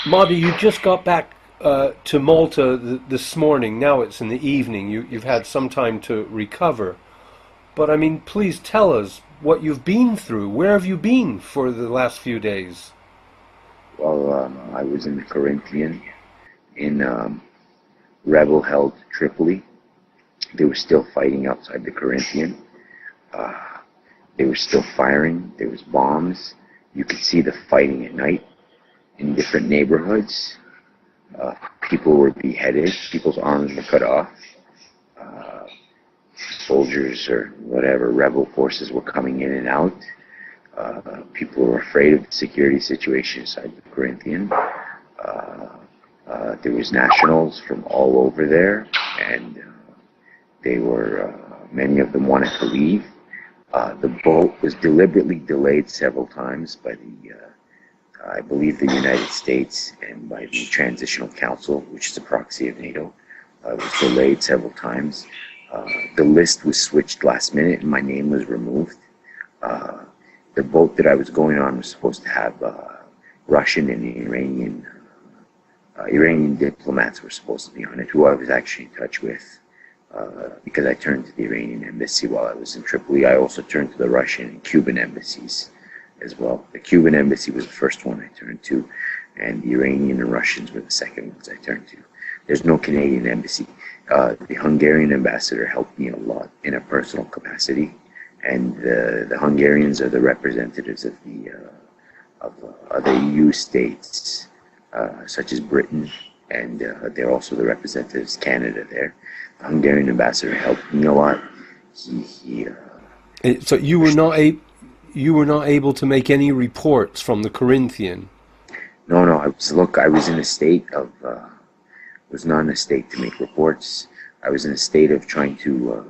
Mahdi, you just got back to Malta this morning. Now it's in the evening. You've had some time to recover. But I mean, please tell us what you've been through. Where have you been for the last few days? Well, I was in the Corinthian in rebel-held Tripoli. They were still fighting outside the Corinthian. Uh, they were still firing. There was bombs. You could see the fighting at night in different neighborhoods. Uh, People were beheaded. People's arms were cut off. Uh, Soldiers or whatever rebel forces were coming in and out. People were afraid of the security situation inside the Corinthian. There was nationals from all over there, and they were many of them wanted to leave. The boat was deliberately delayed several times by I believe, the United States and by the Transitional Council, which is a proxy of NATO. It was delayed several times. The list was switched last minute, and my name was removed. Uh, the boat that I was going on was supposed to have Russian and Iranian diplomats were supposed to be on it, who I was actually in touch with because I turned to the Iranian embassy while I was in Tripoli. I also turned to the Russian and Cuban embassies as well. The Cuban embassy was the first one I turned to, and the Iranian and Russians were the second ones I turned to. There's no Canadian embassy. The Hungarian ambassador helped me a lot in a personal capacity, and the Hungarians are the representatives of the other EU states, such as Britain, and they're also the representatives of Canada there. The Hungarian ambassador helped me a lot. He So you were not able to make any reports from the Corinthian. No, I was in a state of, was not in a state to make reports. I was in a state of trying to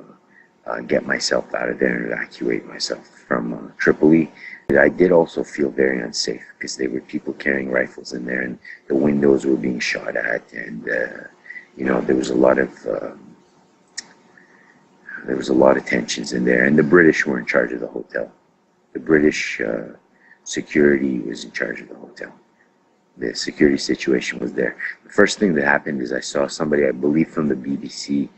get myself out of there and evacuate myself from Tripoli. I did also feel very unsafe because there were people carrying rifles in there, and the windows were being shot at, and there was a lot of tensions in there, and the British were in charge of the hotel. The British security was in charge of the hotel. The security situation was there. The first thing that happened is I saw somebody, I believe from the BBC,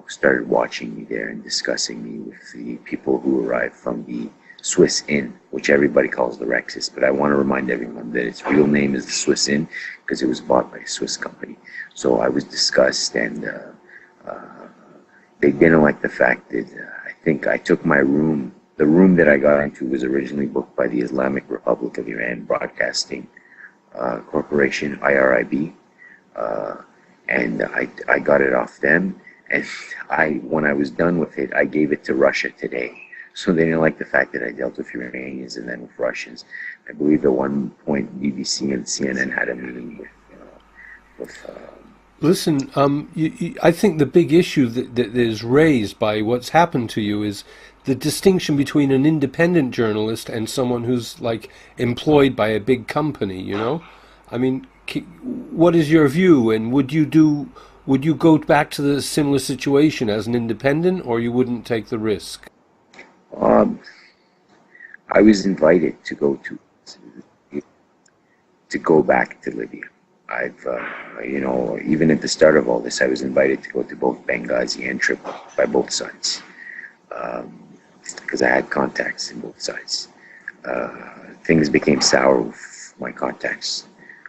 started watching me there and discussing me with the people who arrived from the Swiss Inn, which everybody calls the Rexus, but I want to remind everyone that its real name is the Swiss Inn because it was bought by a Swiss company. So I was discussed, and they didn't like the fact that I think I took my room. The room that I got into was originally booked by the Islamic Republic of Iran Broadcasting Corporation, IRIB, and I got it off them. And when I was done with it, I gave it to Russia Today. So they didn't like the fact that I dealt with Iranians and then with Russians. I believe at one point BBC and CNN had a meeting with Listen, I think the big issue that is raised by what's happened to you is the distinction between an independent journalist and someone who's like employed by a big company, you know? I mean, what is your view, and would you go back to the similar situation as an independent, or you wouldn't take the risk? um, I was invited to go back to Libya. I've, even at the start of all this, I was invited to go to both Benghazi and Tripoli by both sides, because I had contacts in both sides. Things became sour with my contacts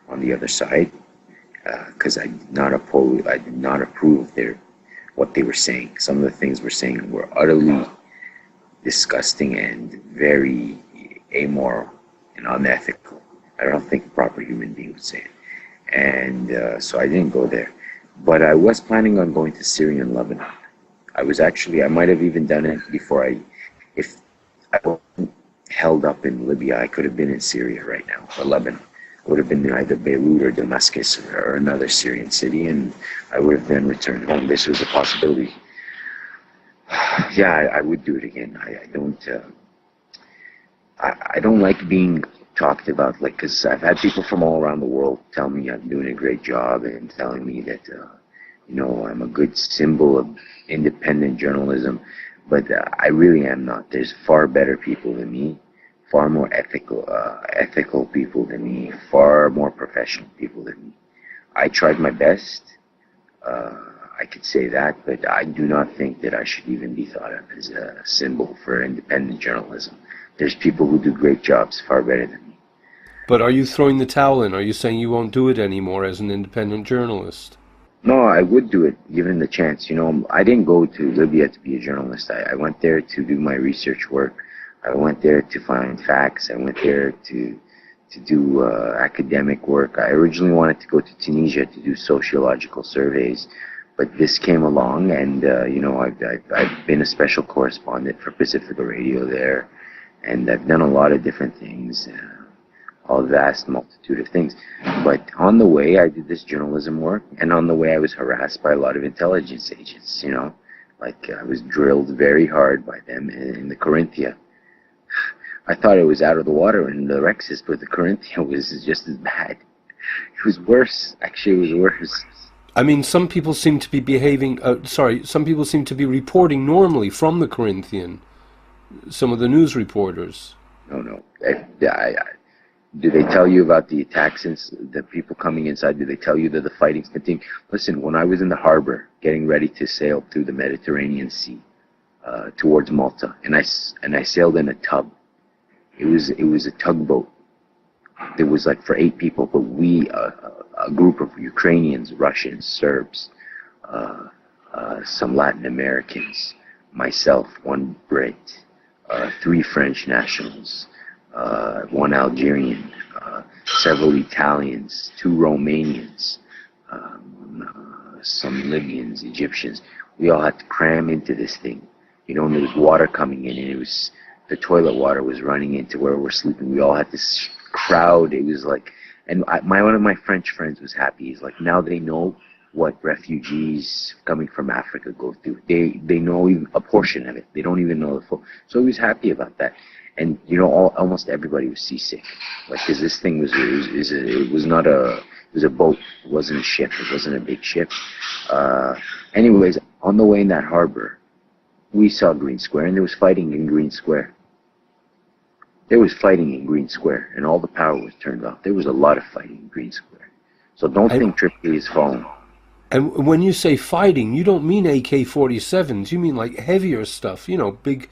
on the other side, because I did not approve what they were saying. Some of the things we're saying were utterly disgusting and very amoral and unethical. I don't think a proper human being would say it. And so I didn't go there. But I was planning on going to Syria and Lebanon. I might have even done it if I wasn't held up in Libya, I could have been in Syria right now, or Lebanon. I would have been in either Beirut or Damascus or another Syrian city, and I would have then returned home. This was a possibility. Yeah, I would do it again. I don't like being talked about, like, because I've had people from all around the world tell me I'm doing a great job and telling me that, I'm a good symbol of independent journalism, but I really am not. There's far better people than me, far more ethical people than me, far more professional people than me. I tried my best. I could say that, but I do not think that I should even be thought of as a symbol for independent journalism. There's people who do great jobs far better than me. But are you throwing the towel in? Are you saying you won't do it anymore as an independent journalist? No, I would do it given the chance. You know, I didn't go to Libya to be a journalist. I went there to do my research work. I went there to find facts. I went there to do academic work. I originally wanted to go to Tunisia to do sociological surveys, but this came along, and you know, I've been a special correspondent for Pacifica Radio there, and I've done a lot of different things, a vast multitude of things. But on the way, I did this journalism work, and on the way, I was harassed by a lot of intelligence agents. You know, like I was drilled very hard by them in the Corinthia. I thought it was out of the water in the Rexus, but the Corinthia was just as bad. It was worse. Actually, it was worse. I mean, some people seem to be behaving, some people seem to be reporting normally from the Corinthian, some of the news reporters. No. Do they tell you about the attacks, the people coming inside? Do they tell you that the fighting's continuing? Listen, when I was in the harbor, getting ready to sail through the Mediterranean Sea towards Malta, and I sailed in a tub. It was a tugboat. There was like for 8 people, but we, a group of Ukrainians, Russians, Serbs, some Latin Americans, myself, 1 Brit, 3 French nationals, 1 Algerian, several Italians, 2 Romanians, some Libyans, Egyptians. We all had to cram into this thing. You know, and there was water coming in, and it was, the toilet water was running into where we're sleeping. We all had this crowd. It was like, and one of my French friends was happy. He's like, now they know what refugees coming from Africa go through. They know even a portion of it. They don't even know the full. So he was happy about that. And you know, almost everybody was seasick, like, because this thing was it was a boat. It wasn't a ship. It wasn't a big ship. Anyways, on the way in that harbor, we saw Green Square, and there was fighting in Green Square. There was fighting in Green Square, and all the power was turned off. There was a lot of fighting in Green Square. So don't think Tripoli is falling. And when you say fighting, you don't mean AK-47s. You mean like heavier stuff, you know, big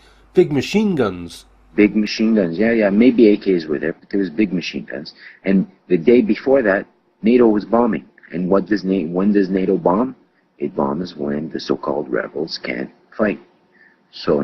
machine guns. Big machine guns, yeah. Maybe AKs were there, but there was big machine guns. And the day before that, NATO was bombing. And when does NATO bomb? It bombs when the so-called rebels can't fight. So